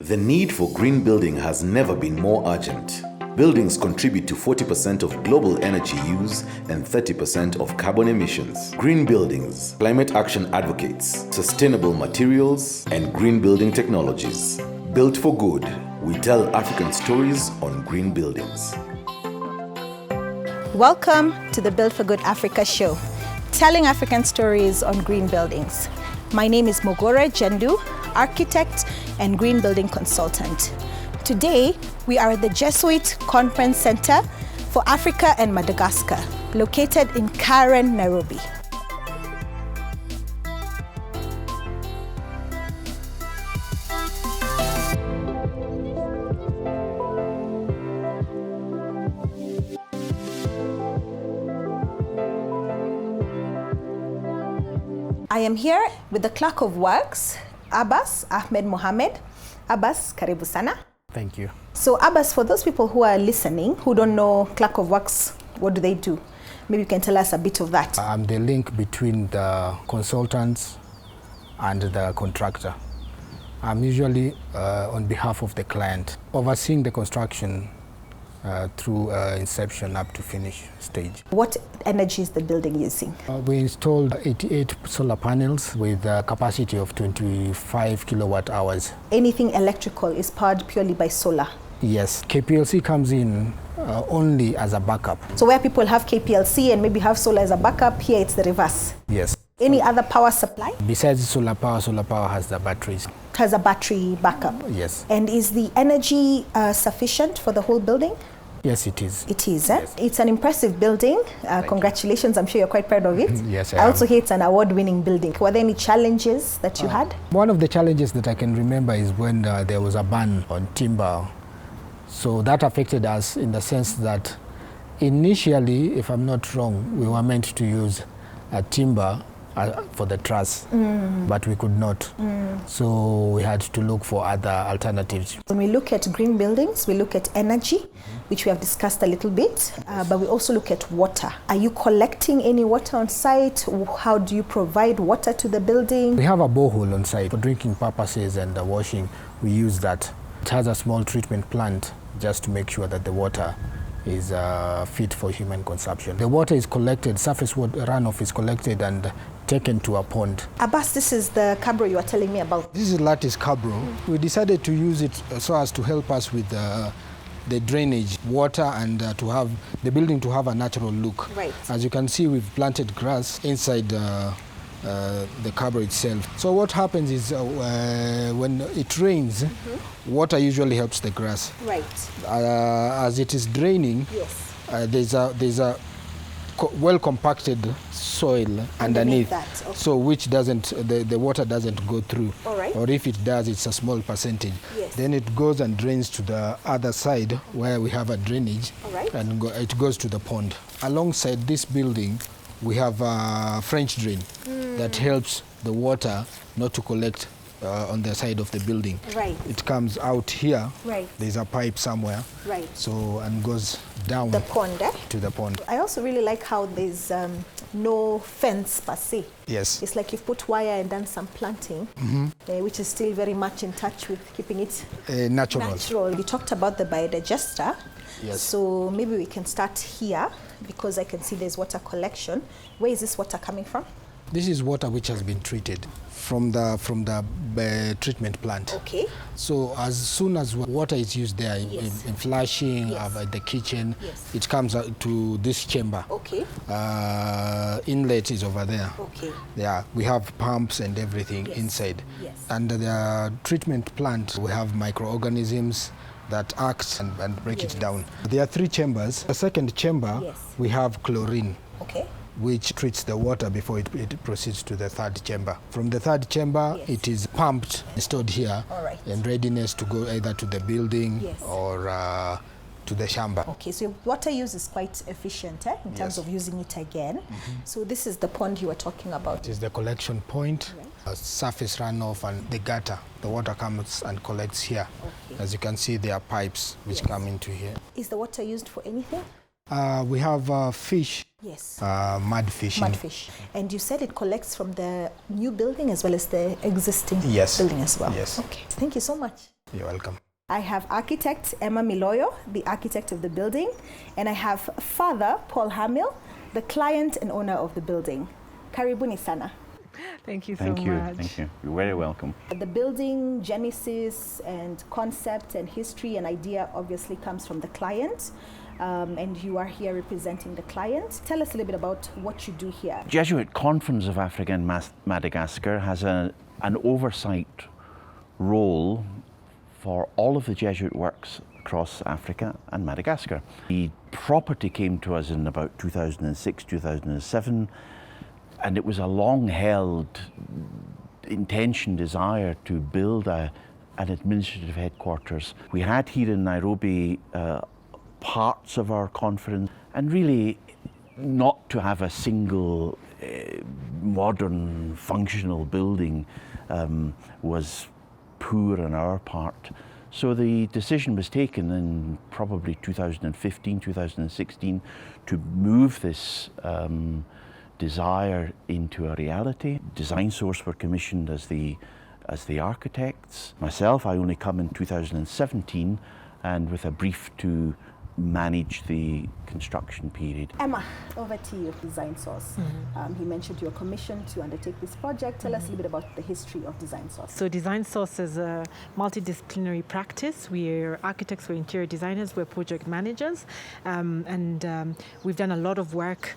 The need for green building has never been more urgent. Buildings contribute to 40% of global energy use and 30% of carbon emissions. Green buildings, climate action advocates, sustainable materials, and green building technologies. Built for good, we tell African stories on green buildings. Welcome to the Built for Good Africa show, telling African stories on green buildings. My name is Mogore Jendu, architect and green building consultant. Today, we are at the Jesuit Conference Center for Africa and Madagascar, located in Karen, Nairobi. I am here with the Clerk of Works, Abbas Ahmed Mohamed. Abbas, karibu sana. Thank you. So Abbas, for those people who are listening, who don't know Clerk of Works, what do they do? Maybe you can tell us a bit of that. I'm the link between the consultants and the contractor. I'm usually on behalf of the client, overseeing the construction through inception up to finish stage. What energy is the building using? We installed 88 solar panels with a capacity of 25 kilowatt hours. Anything electrical is powered purely by solar? Yes, KPLC comes in only as a backup. So where people have KPLC and maybe have solar as a backup, here it's the reverse? Yes. Any other power supply? Besides solar power has the batteries. Has a battery backup? Yes. And is the energy sufficient for the whole building? Yes, it is. It is, eh? Yes. It's an impressive building. Congratulations, I'm sure you're quite proud of it. Yes, I also hear it's an award-winning building. Were there any challenges that you had? One of the challenges that I can remember is when there was a ban on timber. So that affected us in the sense that initially, if I'm not wrong, we were meant to use timber for the truss, but we could not. So we had to look for other alternatives. When we look at green buildings, we look at energy, which we have discussed a little bit, but we also look at water. Are you collecting any water on site? How do you provide water to the building? We have a borehole on site for drinking purposes and washing. We use that. It has a small treatment plant just to make sure that the water is fit for human consumption. The water is collected, surface water runoff is collected and taken to a pond. Abbas, this is the cabro you are telling me about. This is lattice cabro. We decided to use it so as to help us with the drainage, water, and to have the building to have a natural look. Right. As you can see, we've planted grass inside the cabro itself. So what happens is when it rains, water usually helps the grass. Right. As it is draining, yes. There's a well compacted soil underneath that. Okay. So which doesn't the water doesn't go through. All right. Or if it does, it's a small percentage. Yes. Then it goes and drains to the other side where we have a drainage. All right. And it goes to the pond. Alongside this building, we have a French drain that helps the water not to collect on the side of the building. Right. It comes out here. Right. There's a pipe somewhere. Right. So and goes down the pond, eh? to the pond. I also really like how there's no fence per se. Yes. It's like you've put wire and done some planting, which is still very much in touch with keeping it natural. You talked about the biodigester. Yes. So maybe we can start here because I can see there's water collection. Where is this water coming from? This is water which has been treated from the treatment plant. Okay. So as soon as water is used there yes. in flushing, yes. at the kitchen, yes. it comes out to this chamber. Okay. Inlet is over there. Okay. Yeah, we have pumps and everything yes. inside. Yes. And the treatment plant, we have microorganisms that act and break yes. it down. There are 3 chambers. The second chamber, yes. we have chlorine. Okay. Which treats the water before it proceeds to the 3rd chamber. From the 3rd chamber, yes. it is pumped, stored here, all right. in readiness to go either to the building yes. or to the chamber. Okay, so your water use is quite efficient in terms yes. of using it again. So this is the pond you were talking about. It is the collection point, right. Surface runoff and the gutter. The water comes and collects here. Okay. As you can see, there are pipes which yes. come into here. Is the water used for anything? We have fish. Yes. Mud fishing. Mud fish. And you said it collects from the new building as well as the existing yes. building as well. Yes. Okay. Thank you so much. You're welcome. I have architect Emma Miloyo, the architect of the building, and I have Father Paul Hamill, the client and owner of the building. Karibuni sana. Thank you so much. Thank you. You're very welcome. The building genesis and concept and history and idea obviously comes from the client, and you are here representing the client. Tell us a little bit about what you do here. Jesuit Conference of Africa and Madagascar has an oversight role for all of the Jesuit works across Africa and Madagascar. The property came to us in about 2006, 2007, and it was a long-held intention, desire to build an administrative headquarters. We had here in Nairobi parts of our conference, and really not to have a single modern functional building was poor on our part. So the decision was taken in probably 2015, 2016 to move this desire into a reality. Design Source were commissioned as the architects. Myself, I only come in 2017 and with a brief to manage the construction period. Emma, over to you, Design Source. He mentioned your commission to undertake this project. Tell us a little bit about the history of Design Source. So Design Source is a multidisciplinary practice. We're architects, we're interior designers, we're project managers, and we've done a lot of work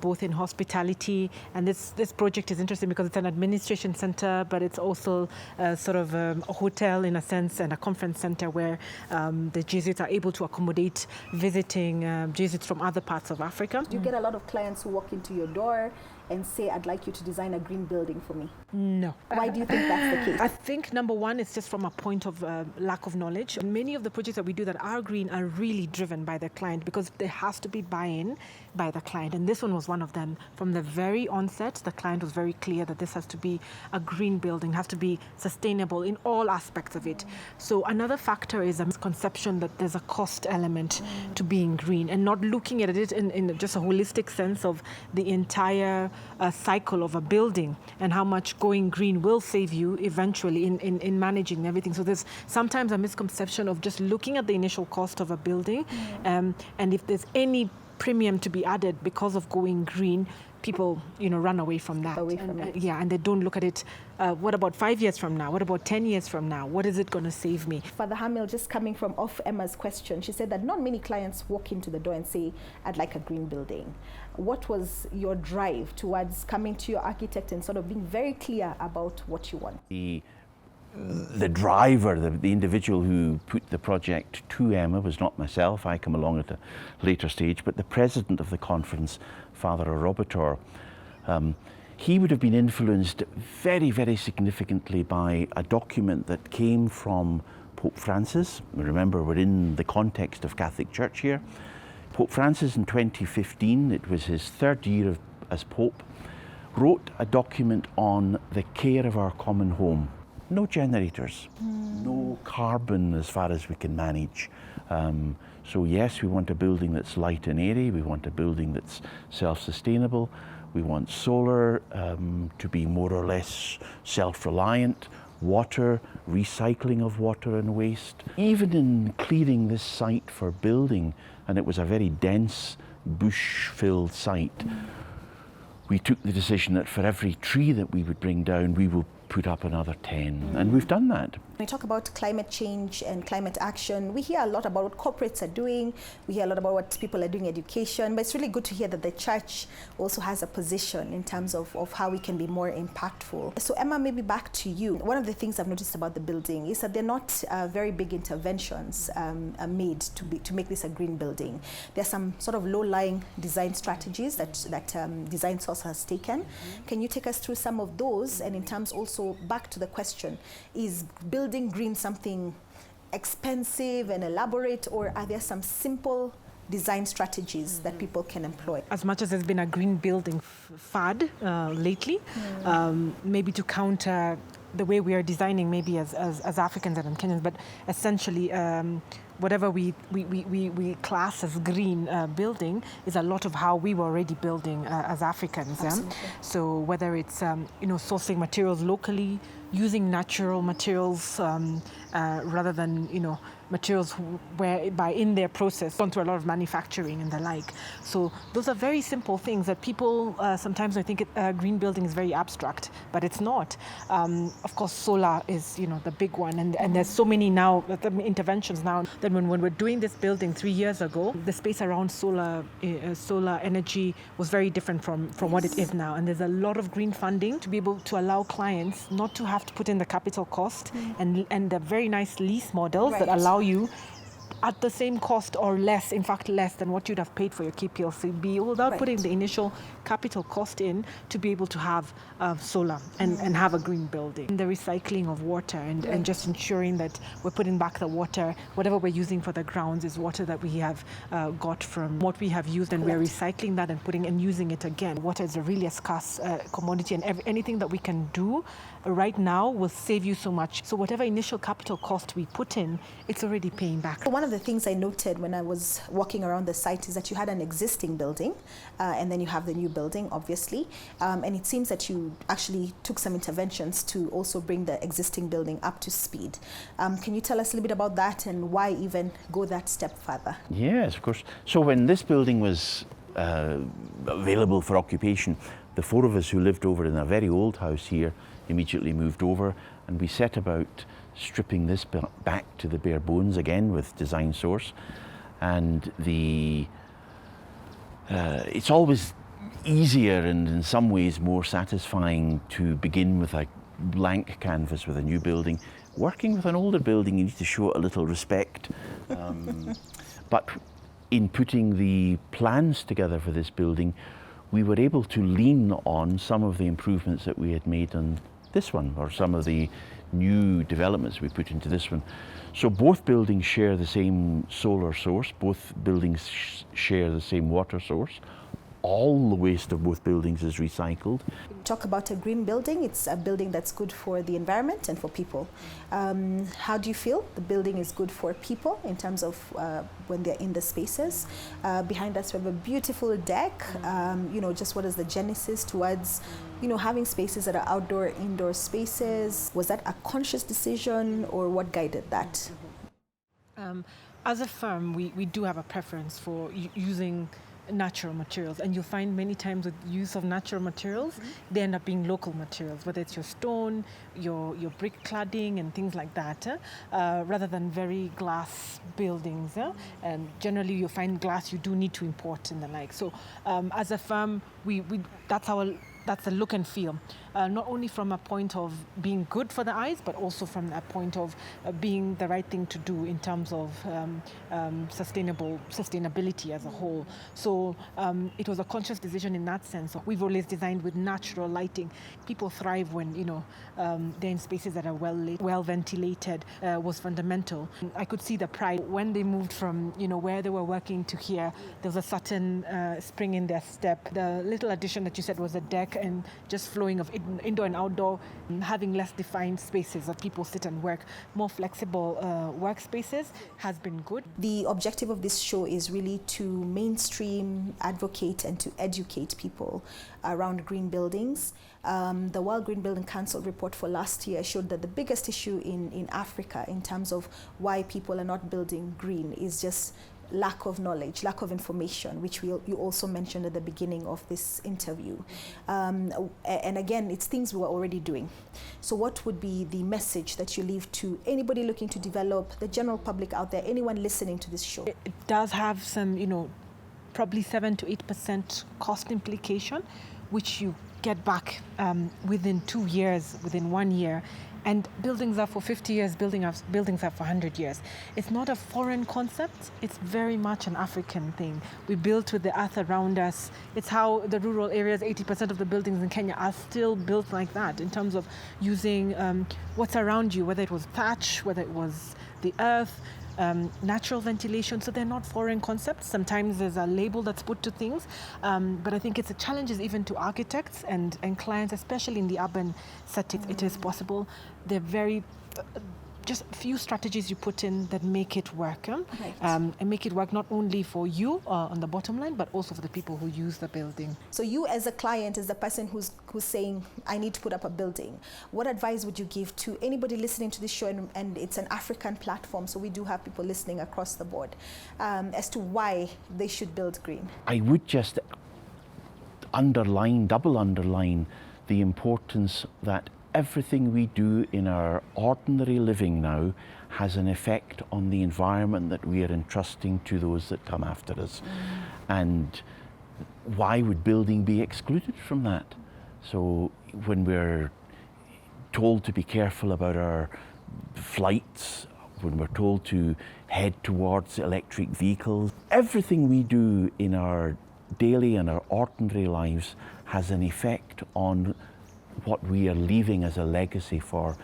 both in hospitality, and this project is interesting because it's an administration center, but it's also sort of a hotel in a sense, and a conference center where the Jesuits are able to accommodate visiting Jesuits from other parts of Africa. Do you get a lot of clients who walk into your door and say, I'd like you to design a green building for me? No. Why do you think that's the case? I think number one, it's just from a point of lack of knowledge. Many of the projects that we do that are green are really driven by the client because there has to be buy-in by the client. And this one was one of them. From the very onset, the client was very clear that this has to be a green building, has to be sustainable in all aspects of it. So another factor is a misconception that there's a cost element to being green and not looking at it in just a holistic sense of the entire cycle of a building and how much going green will save you eventually in managing everything. So there's sometimes a misconception of just looking at the initial cost of a building, and if there's any premium to be added because of going green, people run away from that. And they don't look at it, what about 5 years from now? What about 10 years from now? What is it going to save me? Father Hamill, just coming from off Emma's question, she said that not many clients walk into the door and say, I'd like a green building. What was your drive towards coming to your architect and sort of being very clear about what you want? The driver, the individual who put the project to Emma was not myself. I come along at a later stage, but the president of the conference, Father Robotor. He would have been influenced very, very significantly by a document that came from Pope Francis. Remember, we're in the context of Catholic Church here. Pope Francis in 2015, it was his third year as Pope, wrote a document on the care of our common home. No generators, no carbon as far as we can manage. So yes, we want a building that's light and airy, we want a building that's self-sustainable, we want solar to be more or less self-reliant, water, recycling of water and waste. Even in clearing this site for building, and it was a very dense bush-filled site, we took the decision that for every tree that we would bring down, we will put up another 10, and we've done that. When we talk about climate change and climate action, we hear a lot about what corporates are doing, we hear a lot about what people are doing in education, but it's really good to hear that the church also has a position in terms of how we can be more impactful. So Emma, maybe back to you. One of the things I've noticed about the building is that they're not very big interventions made to make this a green building. There's some sort of low-lying design strategies that Design Source has taken. Can you take us through some of those, and in terms also back to the question, is building green something expensive and elaborate, or are there some simple design strategies that people can employ? As much as there's been a green building fad lately, maybe to counter the way we are designing maybe as Africans and Kenyans, but essentially whatever we class as green building is a lot of how we were already building as Africans. So whether it's sourcing materials locally, using natural materials rather than materials whereby in their process gone through a lot of manufacturing and the like. So those are very simple things that people sometimes I think green building is very abstract, but it's not. Of course, solar is the big one, and there's so many now interventions now that when we're doing this building 3 years ago, the space around solar energy was very different from what it is now, and there's a lot of green funding to be able to allow clients not to have to put in the capital cost and the very nice lease models that allow you at the same cost or less, in fact less than what you'd have paid for your KPLCB without putting the initial capital cost in to be able to have solar and have a green building. And the recycling of water and just ensuring that we're putting back the water, whatever we're using for the grounds is water that we have got from what we have used, and we're recycling that and putting and using it again. Water is a really scarce commodity, and anything that we can do right now will save you so much. So whatever initial capital cost we put in, it's already paying back. One of the things I noted when I was walking around the site is that you had an existing building and then you have the new building, obviously. And it seems that you actually took some interventions to also bring the existing building up to speed. Can you tell us a little bit about that and why even go that step further? Yes, of course. So when this building was available for occupation, the four of us who lived over in a very old house here immediately moved over, and we set about stripping this back to the bare bones again with Design Source. And it's always easier and in some ways more satisfying to begin with a blank canvas with a new building. Working with an older building, you need to show it a little respect. But in putting the plans together for this building, we were able to lean on some of the improvements that we had made on this one, or some of the new developments we put into this one. So both buildings share the same solar source, both buildings share the same water source. All the waste of both buildings is recycled. Talk about a green building. It's a building that's good for the environment and for people. How do you feel the building is good for people in terms of when they're in the spaces? Behind us we have a beautiful deck. Just what is the genesis towards having spaces that are outdoor, indoor spaces? Was that a conscious decision, or what guided that? As a firm, we do have a preference for using natural materials, and you'll find many times with use of natural materials, they end up being local materials, whether it's your stone, your brick cladding and things like that, rather than very glass buildings. And generally you'll find glass you do need to import and the like. So as a firm, that's the look and feel, not only from a point of being good for the eyes, but also from a point of being the right thing to do in terms of sustainability as a whole. So it was a conscious decision in that sense. We've always designed with natural lighting. People thrive when they're in spaces that are well ventilated. Was fundamental. I could see the pride when they moved from where they were working to here. There was a certain spring in their step. The little addition that you said was a deck and just flowing of indoor and outdoor, having less defined spaces that people sit and work, more flexible workspaces has been good. The objective of this show is really to mainstream, advocate and to educate people around green buildings. The World Green Building Council report for last year showed that the biggest issue in Africa in terms of why people are not building green is just lack of knowledge, lack of information, which you also mentioned at the beginning of this interview. And again, it's things we were already doing. So what would be the message that you leave to anybody looking to develop, the general public out there, anyone listening to this show? It does have some, probably 7 to 8% cost implication, which you get back within 2 years, within 1 year. And buildings are for 50 years, buildings are for 100 years. It's not a foreign concept. It's very much an African thing. We built with the earth around us. It's how the rural areas, 80% of the buildings in Kenya are still built like that in terms of using what's around you, whether it was thatch, whether it was the earth, natural ventilation. So they're not foreign concepts. Sometimes there's a label that's put to things, but I think it's a challenge even to architects and clients, especially in the urban setting. It is possible. They're very just a few strategies you put in that make it work. Right. And make it work not only for you on the bottom line, but also for the people who use the building. So you as a client, as the person who's saying, I need to put up a building, what advice would you give to anybody listening to this show? And it's an African platform, so we do have people listening across the board, as to why they should build green? I would just double underline the importance that everything we do in our ordinary living now has an effect on the environment that we are entrusting to those that come after us. And why would building be excluded from that? So when we're told to be careful about our flights, when we're told to head towards electric vehicles, everything we do in our daily and our ordinary lives has an effect on what we are leaving as a legacy for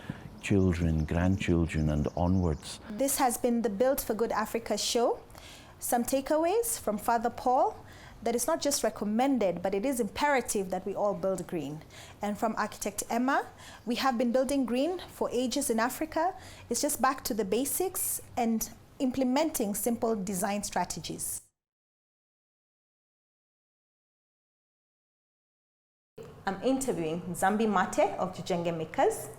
children, grandchildren, and onwards. This has been the Built for Good Africa show. Some takeaways from Father Paul, that it's not just recommended, but it is imperative that we all build green. And from Architect Emma, we have been building green for ages in Africa. It's just back to the basics and implementing simple design strategies. I'm interviewing Nzambi Matee of Gjenge Makers.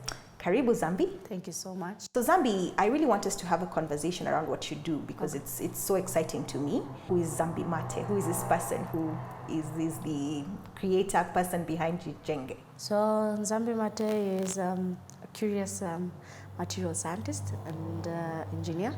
Karibu, Zambi. Thank you so much. So Zambi, I really want us to have a conversation around what you do, because it's so exciting to me. Who is Nzambi Matee? Who is this person? Who is the creator person behind Gjenge? So Nzambi Matee is a curious material scientist and engineer,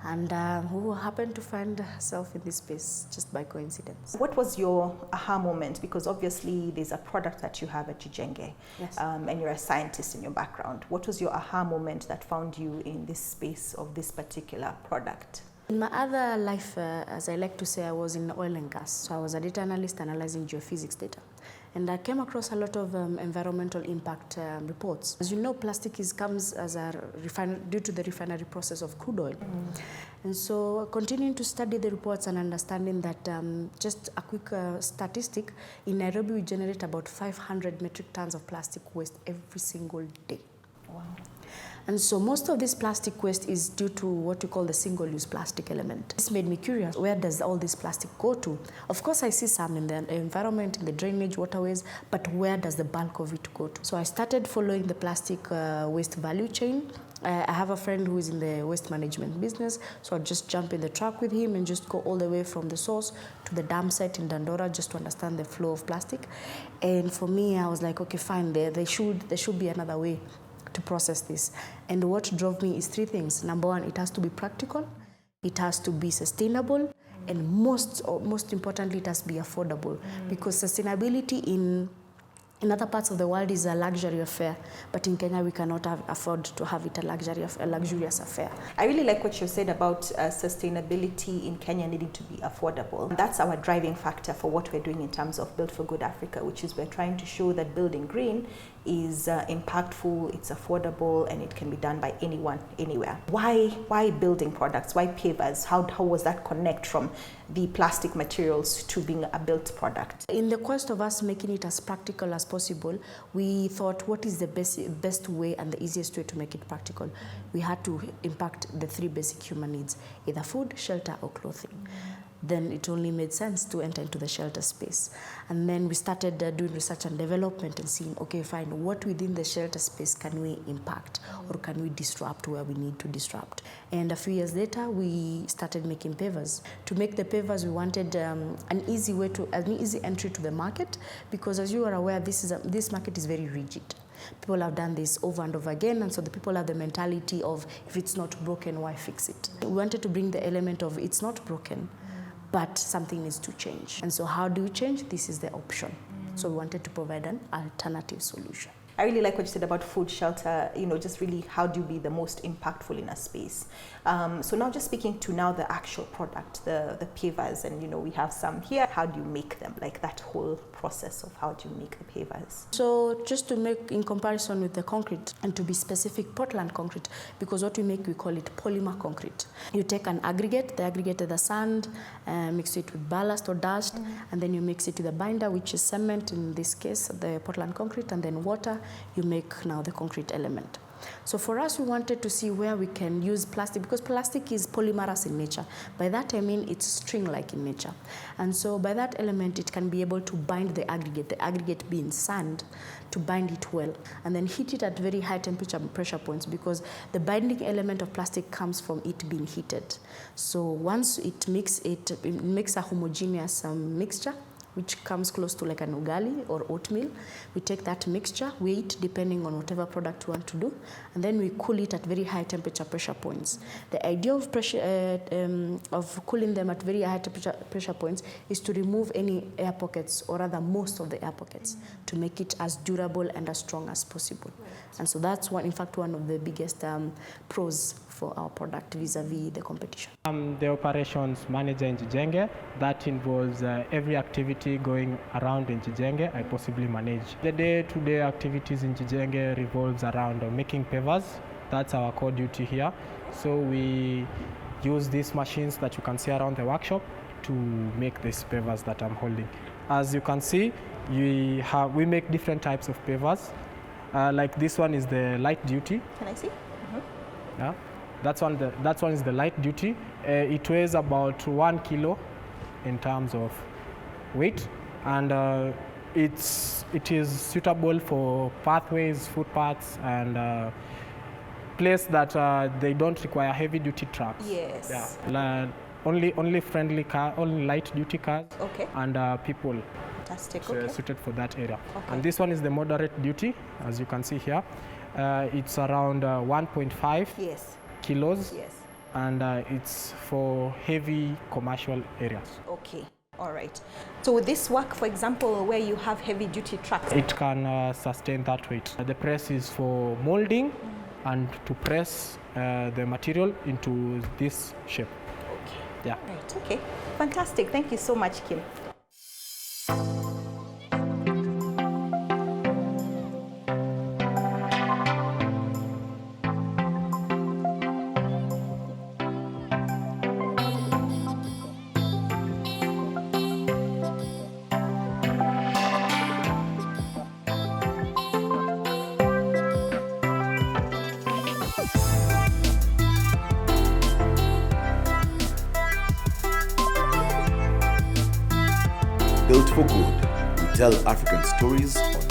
and who happened to find herself in this space just by coincidence. What was your aha moment? Because obviously there's a product that you have at Gjenge, Yes. And you're a scientist in your background. What was your aha moment that found you in this space of this particular product? In my other life, as I like to say, I was in oil and gas. So I was a data analyst analyzing geophysics data. And I came across a lot of environmental impact reports. As you know, plastic comes as due to the refinery process of crude oil. And so continuing to study the reports and understanding that, just a quick statistic, in Nairobi we generate about 500 metric tons of plastic waste every single day. Wow. And so most of this plastic waste is due to what we call the single-use plastic element. This made me curious, where does all this plastic go to? Of course, I see some in the environment, in the drainage, waterways, but where does the bulk of it go to? So I started following the plastic waste value chain. I have a friend who is in the waste management business, so I just jump in the truck with him and just go all the way from the source to the dam site in Dandora just to understand the flow of plastic. And for me, I was like, okay, fine, there should be another way to process this. And what drove me is three things. Number one, it has to be practical, it has to be sustainable, and most importantly, it has to be affordable. Because sustainability in other parts of the world is a luxury affair, but in Kenya we cannot afford to have it a luxurious affair. I really like what you said about sustainability in Kenya needing to be affordable. That's our driving factor for what we're doing in terms of Built for Good Africa, which is we're trying to show that building green is impactful, it's affordable, and it can be done by anyone, anywhere. Why building products? Why pavers? How was that connect from the plastic materials to being a built product? In the quest of us making it as practical as possible, we thought, what is the best way and the easiest way to make it practical? We had to impact the three basic human needs, either food, shelter, or clothing. Then it only made sense to enter into the shelter space. And then we started doing research and development and seeing, okay, fine, what within the shelter space can we impact, or can we disrupt where we need to disrupt? And a few years later, we started making pavers. To make the pavers, we wanted an easy entry to the market, because as you are aware, this market is very rigid. People have done this over and over again, and so the people have the mentality of, if it's not broken, why fix it? We wanted to bring the element of, it's not broken, but something needs to change. And so how do we change? This is the option. So we wanted to provide an alternative solution. I really like what you said about food, shelter, just really how do you be the most impactful in a space. So now just speaking to now the actual product, the pavers, and we have some here. How do you make them? Like that whole process of how do you make the pavers? So just to make in comparison with the concrete, and to be specific, Portland concrete, because what we make, we call it polymer concrete. You take an aggregate, the aggregate is the sand, mix it with ballast or dust, and then you mix it with the binder, which is cement, in this case, the Portland concrete, and then water. You make now the concrete element. So for us, we wanted to see where we can use plastic, because plastic is polymerous in nature. By that I mean it's string-like in nature. And so by that element, it can be able to bind the aggregate being sand, to bind it well, and then heat it at very high temperature and pressure points, because the binding element of plastic comes from it being heated. So once it makes a homogeneous mixture, which comes close to like an ugali or oatmeal. We take that mixture, we eat depending on whatever product we want to do, and then we cool it at very high temperature pressure points. The idea of cooling them at very high temperature pressure points is to remove any air pockets, or rather most of the air pockets, to make it as durable and as strong as possible. And so that's one of the biggest pros for our product vis-a-vis the competition. I'm the operations manager in Gjenge. That involves every activity going around in Gjenge I possibly manage. The day-to-day activities in Gjenge revolves around making pavers. That's our core duty here. So we use these machines that you can see around the workshop to make these pavers that I'm holding. As you can see, we make different types of pavers. Like this one is the light duty. Can I see? Mm-hmm. Yeah. That one is the light duty. It weighs about 1 kilo in terms of weight, and it is suitable for pathways, footpaths, and places that they don't require heavy duty trucks. Yes. Yeah. Only friendly car, only light duty cars. Okay. And people. Fantastic. Okay. Suited for that area. Okay. And this one is the moderate duty, as you can see here. It's around 1.5 Yes. kilos. Yes. And it's for heavy commercial areas. Okay. All right. So with this work, for example, where you have heavy duty trucks, It can sustain that weight. The press is for molding and to press the material into this shape. okay. Yeah. Right. Okay. Fantastic. Thank you so much, Kim. Built for Good. We tell African stories on